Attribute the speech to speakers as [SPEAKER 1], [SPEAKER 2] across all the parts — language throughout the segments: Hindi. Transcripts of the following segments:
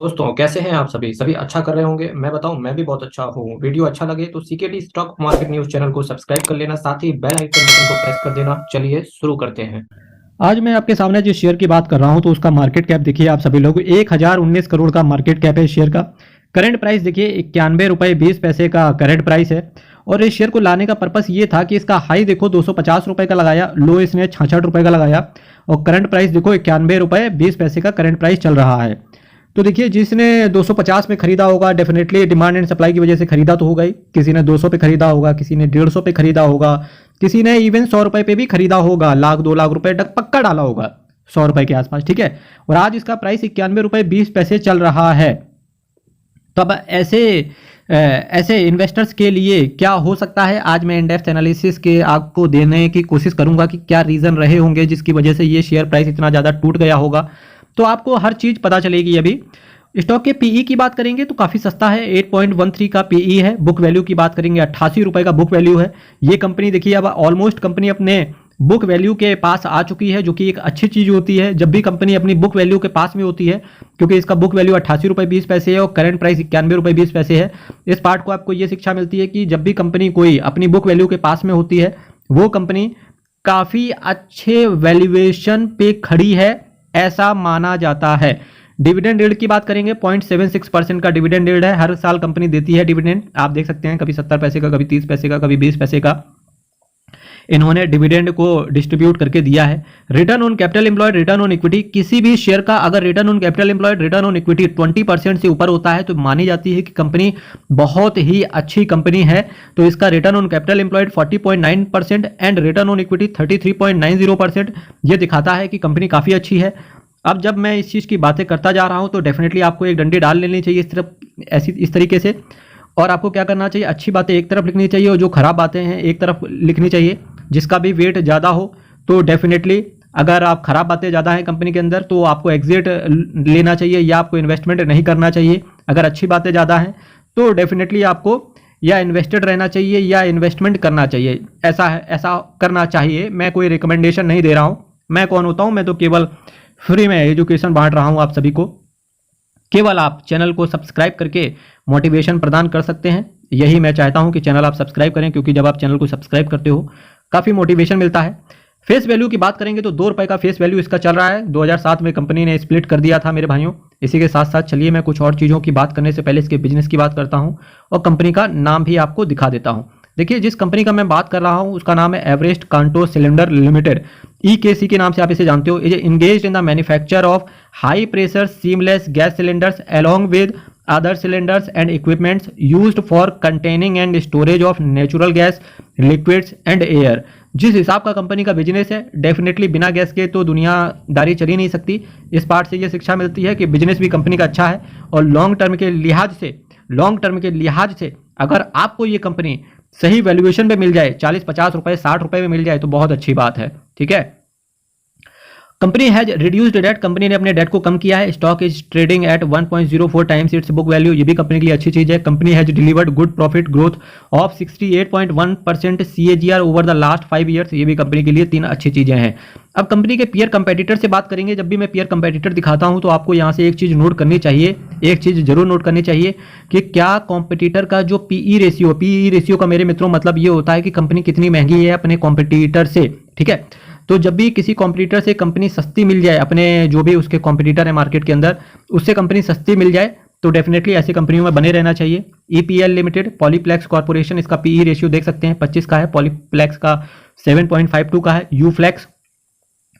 [SPEAKER 1] दोस्तों कैसे हैं आप सभी सभी अच्छा कर रहे होंगे। मैं बताऊं, मैं भी बहुत अच्छा हूँ। वीडियो अच्छा लगे तो CKD stock market news channel को सब्सक्राइब कर लेना, साथ ही बेल आइकन बटन को प्रेस कर देना। चलिए शुरू करते हैं।
[SPEAKER 2] आज मैं आपके सामने जिस शेयर की बात कर रहा हूं तो उसका मार्केट कैप देखिए आप सभी लोग 1019 करोड़ का मार्केट कैप है इस शेयर का। करंट प्राइस देखिए 91 रुपये 20 पैसे का करंट प्राइस है। और इस शेयर को लाने का पर्पस ये था कि इसका हाई देखो 250 रुपये का लगाया, लो इसने 66 रुपये का लगाया और करंट प्राइस देखो 91 रुपये 20 पैसे का करंट प्राइस चल रहा है। तो देखिए जिसने 250 में खरीदा होगा डेफिनेटली डिमांड एंड सप्लाई की वजह से खरीदा तो होगा ही। किसी ने 200 पे खरीदा होगा, किसी ने 150 पे खरीदा होगा, किसी ने इवन 100 रुपए पे भी खरीदा होगा, लाख 2 लाख रुपए तक पक्का डाला होगा 100 रुपए के आसपास, ठीक है। और आज इसका प्राइस 91 रुपये 20 पैसे चल रहा है। तो अब ऐसे इन्वेस्टर्स के लिए क्या हो सकता है, आज मैं इन डेप्थ एनालिसिस के आपको देने की कोशिश करूंगा कि क्या रीजन रहे होंगे जिसकी वजह से ये शेयर प्राइस इतना ज़्यादा टूट गया होगा। तो आपको हर चीज़ पता चलेगी। अभी स्टॉक के पीई की बात करेंगे तो काफ़ी सस्ता है, 8.13 का पीई है। बुक वैल्यू की बात करेंगे 88 रुपये का बुक वैल्यू है। ये कंपनी देखिए अब ऑलमोस्ट कंपनी अपने बुक वैल्यू के पास आ चुकी है, जो कि एक अच्छी चीज़ होती है जब भी कंपनी अपनी बुक वैल्यू के पास में होती है, क्योंकि इसका बुक वैल्यू 88 रुपये 20 पैसे है और करंट प्राइस 91 रुपये 20 पैसे है। इस पार्ट को आपको ये शिक्षा मिलती है कि जब भी कंपनी कोई अपनी बुक वैल्यू के पास में होती है वो कंपनी काफ़ी अच्छे वैल्यूएशन पे खड़ी है, ऐसा माना जाता है। डिविडेंड यील्ड की बात करेंगे 0.76% का डिविडेंड यील्ड है। हर साल कंपनी देती है डिविडेंड, आप देख सकते हैं, कभी 70 पैसे का, कभी 30 पैसे का, कभी 20 पैसे का इन्होंने डिविडेंड को डिस्ट्रीब्यूट करके दिया है। Return on capital employed, return on equity, किसी भी शेयर का अगर return on capital employed, return on equity 20% से ऊपर होता है तो मानी जाती है कि कंपनी बहुत ही अच्छी कंपनी है। तो इसका return on capital employed 40.9% and return on equity 33.90%, ये दिखाता है कि कंपनी काफ़ी अच्छी है। अब जब मैं इस चीज़ की बातें करता जा रहा हूं तो डेफिनेटली आपको एक डंडी डाल लेनी चाहिए इस तरीके से। और आपको क्या करना चाहिए, अच्छी बातें एक तरफ लिखनी चाहिए और जो खराब बातें हैं एक तरफ लिखनी चाहिए। जिसका भी वेट ज़्यादा हो तो डेफिनेटली, अगर आप खराब बातें ज़्यादा हैं कंपनी के अंदर तो आपको एग्जिट लेना चाहिए या आपको इन्वेस्टमेंट नहीं करना चाहिए। अगर अच्छी बातें ज़्यादा हैं तो डेफिनेटली आपको या इन्वेस्टेड रहना चाहिए या इन्वेस्टमेंट करना चाहिए। ऐसा करना चाहिए। मैं कोई रिकमेंडेशन नहीं दे रहा हूँ। मैं कौन होता हूँ, मैं तो केवल फ्री में एजुकेशन बांट रहा हूँ आप सभी को। केवल आप चैनल को सब्सक्राइब करके मोटिवेशन प्रदान कर सकते हैं। यही मैं चाहता हूं कि चैनल आप सब्सक्राइब करें, क्योंकि जब आप चैनल को सब्सक्राइब करते हो काफ़ी मोटिवेशन मिलता है। फेस वैल्यू की बात करेंगे तो 2 रुपये का फेस वैल्यू इसका चल रहा है। 2007 में कंपनी ने स्प्लिट कर दिया था मेरे भाइयों। इसी के साथ साथ चलिए मैं कुछ और चीज़ों की बात करने से पहले इसके बिजनेस की बात करता हूँ और कंपनी का नाम भी आपको दिखा देता हूँ। देखिए जिस कंपनी का मैं बात कर रहा हूँ उसका नाम है एवरेस्ट कांटो सिलेंडर लिमिटेड, ईकेसी के नाम से आप इसे जानते हो। ये engaged in the manufacture of high pressure seamless gas cylinders along with other cylinders and equipments used for containing and storage of natural gas, liquids and air. जिस हिसाब का कंपनी का बिजनेस है, डेफिनेटली बिना गैस के तो दुनियादारी चल ही नहीं सकती। इस पार्ट से ये शिक्षा मिलती है कि बिजनेस भी कंपनी का अच्छा है और लॉन्ग टर्म के लिहाज से अगर आपको ये कंपनी सही वैल्यूएशन पे मिल जाए, 40-50 रुपए 60 रुपए में मिल जाए तो बहुत अच्छी बात है, ठीक है। Company has reduced debt, company ने अपने डेट को कम किया है। Stock is trading at 1.04 times its book value, ये भी कंपनी के लिए अच्छी चीज है। Company has delivered good profit growth of 68.1% CAGR over the last 5 years, ये भी कंपनी के लिए 3 अच्छी चीजें हैं। अब कंपनी के पीयर कंपेटिटर से बात करेंगे। जब भी मैं पीयर कंपेटिटर दिखाता हूं तो आपको यहां से एक चीज नोट करनी चाहिए, एक चीज जरूर नोट करनी चाहिए कि क्या कॉम्पिटिटर का जो पीई रेशियो का मेरे मित्रों मतलब ये होता है कि कंपनी कितनी महंगी है अपने कॉम्पिटिटर से, ठीक है। तो जब भी किसी कॉम्पिटिटर से कंपनी सस्ती मिल जाए, अपने जो भी उसके कॉम्पिटिटर है मार्केट के अंदर उससे कंपनी सस्ती मिल जाए तो डेफिनेटली ऐसी कंपनियों में बने रहना चाहिए। ईपीएल लिमिटेड, पॉलीप्लेक्स कॉर्पोरेशन, इसका पीई रेशियो देख सकते हैं 25 का है, पॉलीप्लेक्स का 7.52 का है। Uflex,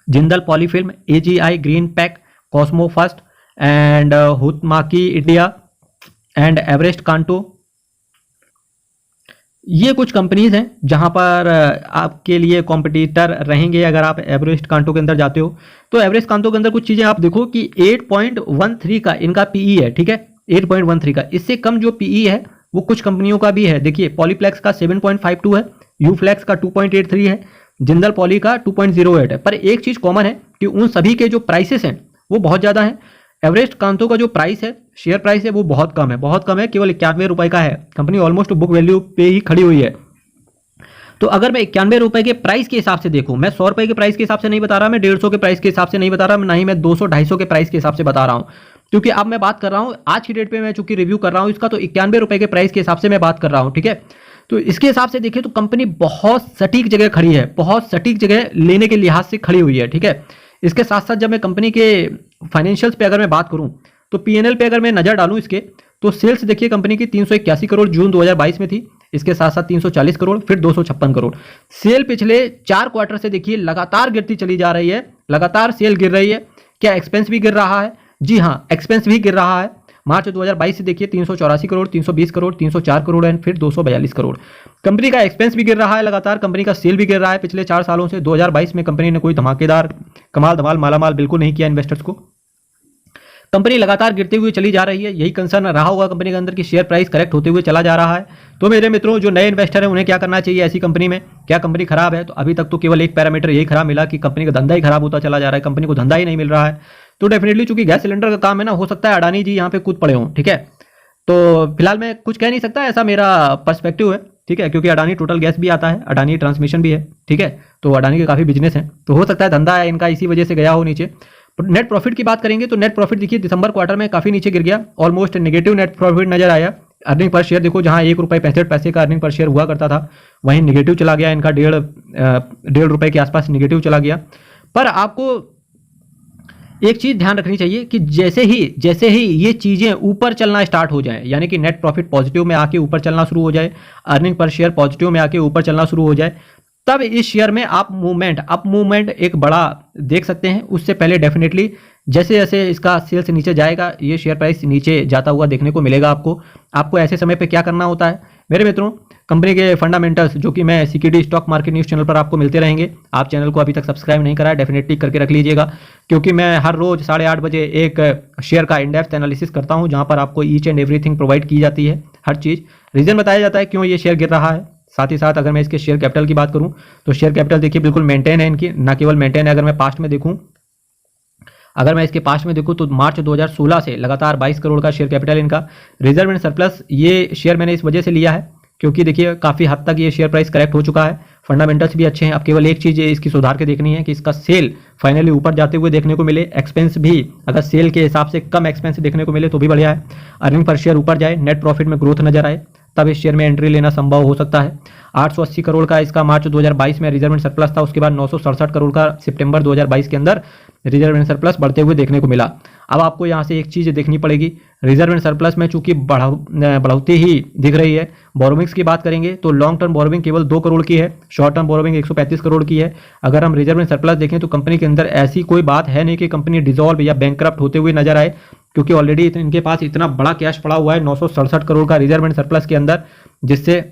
[SPEAKER 2] Jindal Polyfilm, AGI Greenpac, Cosmo First and Huhtamaki India and Everest Kanto, ये कुछ कंपनीज हैं जहां पर आपके लिए कॉम्पिटिटर रहेंगे अगर आप एवरेस्ट कांटो के अंदर जाते हो। तो एवरेस्ट कांटो के अंदर कुछ चीजें आप देखो कि 8.13 का इनका पीई है, ठीक है, 8.13 का। इससे कम जो पीई है वो कुछ कंपनियों का भी है। देखिए पॉलीप्लेक्स का 7.52 है, यूफ्लेक्स का 2.83 है, जिंदल पॉली का 2.08 है। पर एक चीज कॉमन है कि उन सभी के जो प्राइसेस हैं वो बहुत ज्यादा हैं। एवरेस्ट कांतो का जो प्राइस है, शेयर प्राइस है, वो बहुत कम है, केवल 91 रुपए का है। कंपनी ऑलमोस्ट बुक वैल्यू पे ही खड़ी हुई है। तो अगर मैं 91 रुपए के प्राइस के हिसाब से देखूं, मैं 100 रुपए के प्राइस के हिसाब से नहीं बता रहा, मैं 150 के प्राइस के हिसाब से नहीं बता रहा, ना ही मैं 200-250 के प्राइस के हिसाब से बता रहा हूं। क्योंकि अब मैं बात कर रहा हूँ आज की डेट पे, मैं चूंकि रिव्यू कर रहा हूँ इसका, तो 91 रुपए के प्राइस के हिसाब से मैं बात कर रहा हूँ, ठीक है। तो इसके हिसाब से देखिए तो कंपनी बहुत सटीक जगह खड़ी है, बहुत सटीक जगह लेने के लिहाज से खड़ी हुई है, ठीक है। इसके साथ साथ जब मैं कंपनी के फाइनेंशियल्स पे अगर मैं बात करूं, तो पीएनएल पे अगर मैं नजर डालूं इसके, तो सेल्स देखिए कंपनी की 381 करोड़ जून 2022 में थी। इसके साथ साथ 340 करोड़, फिर 256 करोड़। सेल पिछले 4 क्वार्टर से देखिए लगातार गिरती चली जा रही है, लगातार सेल गिर रही है। क्या एक्सपेंस भी गिर रहा है? जी हाँ, एक्सपेंस भी गिर रहा है। मार्च 2022 से देखिए 384 करोड़, 320 करोड़, 304 करोड़ एंड फिर 242 करोड़। कंपनी का एक्सपेंस भी गिर रहा है लगातार, कंपनी का सेल भी गिर रहा है पिछले 4 सालों से। 2022 में कंपनी ने कोई धमाकेदार कमाल धमाल मालामाल बिल्कुल नहीं किया इन्वेस्टर्स को। कंपनी लगातार गिरते हुए चली जा रही है, यही कंसर्न रहा होगा कंपनी के अंदर कि शेयर प्राइस करेक्ट होते हुए चला जा रहा है। तो मेरे मित्रों, जो नए इन्वेस्टर हैं उन्हें क्या करना चाहिए ऐसी कंपनी में? क्या कंपनी खराब है? तो अभी तक तो केवल एक पैरामीटर यही खराब मिला कि कंपनी का धंधा ही खराब होता चला जा रहा है, कंपनी को धंधा ही नहीं मिल रहा है। तो डेफिनेटली चूंकि गैस सिलेंडर का काम है ना, हो सकता है अडानी जी यहाँ पे कूद पड़े हों, ठीक है। तो फिलहाल मैं कुछ कह नहीं सकता, ऐसा मेरा पर्सपेक्टिव है, ठीक है, क्योंकि अडानी टोटल गैस भी आता है, अडानी ट्रांसमिशन भी है, ठीक है। तो अडानी के काफ़ी बिजनेस हैं, तो हो सकता है धंधा है इनका इसी वजह से गया हो नीचे। नेट प्रॉफिट की बात करेंगे तो नेट प्रॉफिट देखिए दिसंबर क्वार्टर में काफ़ी नीचे गिर गया, ऑलमोस्ट नेगेटिव नेट प्रॉफिट नजर आया। अर्निंग पर शेयर देखो, जहां ₹1.65 का अर्निंग पर शेयर हुआ करता था, वहीं नेगेटिव चला गया इनका, डेढ़ रुपए के आसपास नेगेटिव चला गया। पर आपको एक चीज ध्यान रखनी चाहिए कि जैसे ही ये चीजें ऊपर चलना स्टार्ट हो जाए, यानी कि नेट प्रॉफिट पॉजिटिव में आके ऊपर चलना शुरू हो जाए, अर्निंग पर शेयर पॉजिटिव में आके ऊपर चलना शुरू हो जाए, तब इस शेयर में आप अप मूवमेंट एक बड़ा देख सकते हैं। उससे पहले डेफिनेटली जैसे जैसे इसका सेल्स नीचे जाएगा, ये शेयर प्राइस नीचे जाता हुआ देखने को मिलेगा आपको ऐसे समय पे क्या करना होता है मेरे मित्रों? कंपनी के फंडामेंटल्स जो कि मैं CKD stock market news channel पर आपको मिलते रहेंगे। आप चैनल को अभी तक सब्सक्राइब नहीं करा है, डेफिनेटली करके रख लीजिएगा, क्योंकि मैं हर रोज 8:30 बजे एक शेयर का इन डेप्थ एनालिसिस करता हूं, जहां पर आपको ईच एंड एवरीथिंग प्रोवाइड की जाती है, हर चीज़, रीजन बताया जाता है क्यों ये शेयर गिर रहा है। साथ ही साथ अगर मैं इसके शेयर कैपिटल की बात करूं तो शेयर कैपिटल देखिए बिल्कुल मेंटेन है इनकी, ना केवल मेंटेन है, अगर मैं पास्ट में देखूं तो मार्च 2016 से लगातार 22 करोड़ का शेयर कैपिटल इनका। रिजर्व एंड सरप्लस, ये शेयर मैंने इस वजह से लिया है क्योंकि देखिए काफ़ी हद तक ये शेयर प्राइस करेक्ट हो चुका है, फंडामेंटल्स भी अच्छे हैं। अब केवल एक चीज़ इसकी सुधार के देखनी है कि इसका सेल फाइनली ऊपर जाते हुए देखने को मिले, एक्सपेंस भी अगर सेल के हिसाब से कम एक्सपेंस देखने को मिले तो भी बढ़िया है, अर्निंग पर शेयर ऊपर जाए, नेट प्रॉफिट में ग्रोथ नजर आए, तब इस शेयर में एंट्री लेना संभव हो सकता है। 880 करोड़ का इसका मार्च 2022 में रिजर्व एंड सरप्लस था, उसके बाद 967 करोड़ का सितंबर 2022 के अंदर रिजर्व एंड सरप्लस बढ़ते हुए देखने को मिला। अब आपको यहाँ से एक चीज़ देखनी पड़ेगी, रिजर्व एंड सरप्लस में चूंकि बढ़ोतरी ही दिख रही है। बोरोविंग्स की बात करेंगे तो लॉन्ग टर्म बोरोविंग केवल 2 करोड़ की है, शॉर्ट टर्म बोरोविंग 135 करोड़ की है। अगर हम रिजर्व एंड सरप्लस देखें तो कंपनी के अंदर ऐसी कोई बात है नहीं कि कंपनी डिसॉल्व या बैंकक्रप्ट होते हुए नजर आए, क्योंकि ऑलरेडी इनके पास इतना बड़ा कैश पड़ा हुआ है 967 करोड़ का रिजर्व एंड सरप्लस के अंदर, जिससे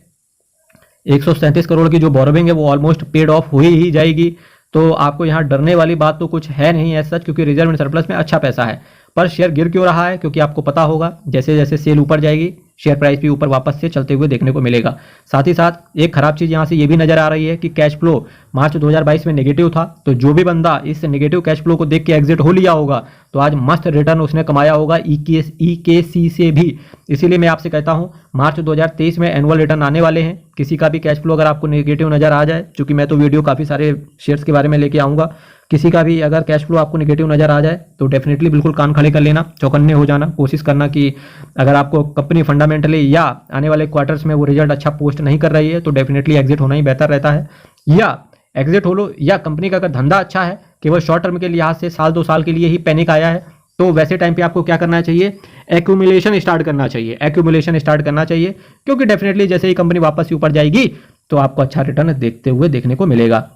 [SPEAKER 2] 137 करोड़ की जो बोरोविंग है वो ऑलमोस्ट पेड ऑफ हो ही जाएगी। तो आपको यहाँ डरने वाली बात तो कुछ है नहीं एज सच, क्योंकि रिजर्व एंड सरप्लस में अच्छा पैसा है। पर शेयर गिर क्यों रहा है? क्योंकि आपको पता होगा जैसे जैसे सेल ऊपर जाएगी शेयर प्राइस भी ऊपर वापस से चलते हुए देखने को मिलेगा। साथ ही साथ एक खराब चीज़ यहाँ से ये भी नजर आ रही है कि कैश फ्लो मार्च 2022 में नेगेटिव था, तो जो भी बंदा इस नेगेटिव कैश फ्लो को देख के एग्जिट हो लिया होगा तो आज मस्त रिटर्न उसने कमाया होगा EKC से भी। इसीलिए मैं आपसे कहता हूँ मार्च 2023 में एनुअल रिटर्न आने वाले हैं। किसी का भी कैश फ्लो अगर आपको नेगेटिव नजर आ जाए, चूंकि मैं तो वीडियो काफ़ी सारे शेयर्स के बारे में लेके आऊँगा, किसी का भी अगर कैश फ्लो आपको नेगेटिव नजर आ जाए तो डेफिनेटली बिल्कुल कान खड़े कर लेना, चौकन्ने हो जाना, कोशिश करना कि अगर आपको कंपनी फंडामेंटली या आने वाले क्वार्टर्स में वो रिजल्ट अच्छा पोस्ट नहीं कर रही है तो डेफिनेटली एग्जिट होना ही बेहतर रहता है। या एग्जिट हो लो, या कंपनी का अगर धंधा अच्छा है, केवल शॉर्ट टर्म के लिहाज से 1-2 साल के लिए ही पैनिक आया है, तो वैसे टाइम पे आपको क्या करना चाहिए? एक्यूमुलेशन स्टार्ट करना चाहिए, क्योंकि डेफिनेटली जैसे ही कंपनी वापस ऊपर जाएगी तो आपको अच्छा रिटर्न देखने को मिलेगा।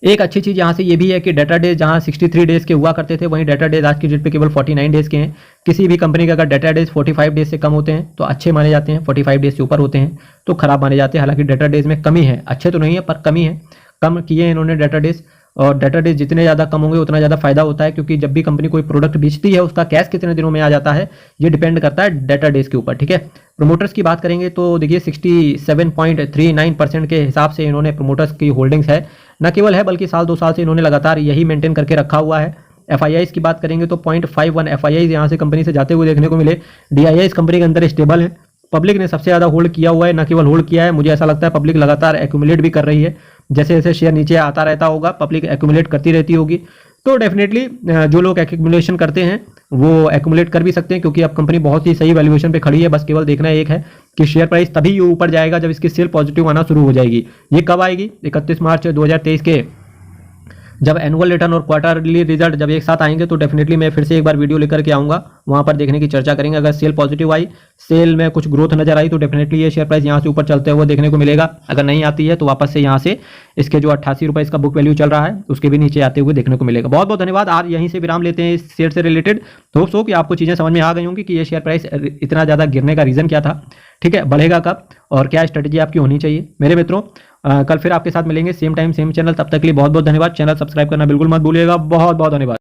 [SPEAKER 2] एक अच्छी चीज़ यहाँ से ये भी है कि डेटा डेज जहाँ 63 डेज के हुआ करते थे, वहीं डेटा डेज आज की डेट पे केवल 49 डेज के हैं। किसी भी कंपनी का अगर डेटा डेज 45 डेज से कम होते हैं तो अच्छे माने जाते हैं, 45 डेज से ऊपर होते हैं तो खराब माने जाते हैं। हालांकि डेटा डेज में कमी है, अच्छे तो नहीं है पर कमी है, कम किए हैं इन्होंने डेटा डेज, और डाटा डेज जितने ज़्यादा कम होंगे उतना ज़्यादा फायदा होता है, क्योंकि जब भी कंपनी कोई प्रोडक्ट बेचती है उसका कैश कितने दिनों में आ जाता है ये डिपेंड करता है डाटा डेज के ऊपर, ठीक है। प्रोमोटर्स की बात करेंगे तो देखिए 67.39% के हिसाब से इन्होंने प्रोमोटर्स की होल्डिंग्स है, न केवल है बल्कि 2 साल से इन्होंने लगातार यही मेंटेन करके रखा हुआ है। FIIs की बात करेंगे तो 0.51 FIIs यहाँ से कंपनी से जाते हुए देखने को मिले। DIIs कंपनी के अंदर स्टेबल है। पब्लिक ने सबसे ज़्यादा होल्ड किया हुआ है, न केवल होल्ड किया है, मुझे ऐसा लगता है पब्लिक लगातार एक्यूमुलेट भी कर रही है। जैसे जैसे शेयर नीचे आता रहता होगा पब्लिक एक्यूमुलेट करती रहती होगी, तो डेफिनेटली जो लोग एक्यूमुलेशन करते हैं वो एक्यूमुलेट कर भी सकते हैं, क्योंकि अब कंपनी बहुत ही सही वैल्यूएशन पे खड़ी है। बस केवल देखना एक है कि शेयर प्राइस तभी ऊपर जाएगा जब इसकी सेल पॉजिटिव आना शुरू हो जाएगी। ये कब आएगी? 31 मार्च 2023 के जब एनुअल रिटर्न और क्वार्टरली रिजल्ट जब एक साथ आएंगे तो डेफिनेटली मैं फिर से एक बार वीडियो लेकर के आऊँगा, वहाँ पर देखने की चर्चा करेंगे। अगर सेल पॉजिटिव आई, सेल में कुछ ग्रोथ नजर आई, तो डेफिनेटली ये शेयर प्राइस यहाँ से ऊपर चलते हुए देखने को मिलेगा। अगर नहीं आती है तो वापस से यहाँ से इसके जो 88 रुपये इसका बुक वैल्यू चल रहा है उसके भी नीचे आते हुए देखने को मिलेगा। बहुत बहुत धन्यवाद। आज यहीं से विराम लेते हैं इस शेयर से रिलेटेड। होप्स हो कि आपको चीज़ें समझ में आ गई होंगी कि ये शेयर प्राइस इतना ज़्यादा गिरने का रीज़न क्या था, ठीक है, बढ़ेगा कब और क्या स्ट्रेटेजी आपकी होनी चाहिए। मेरे मित्रों, कल फिर आपके साथ मिलेंगे सेम टाइम सेम चैनल। तब तक के लिए बहुत बहुत धन्यवाद। चैनल सब्सक्राइब करना बिल्कुल मत भूलिएगा। बहुत बहुत धन्यवाद।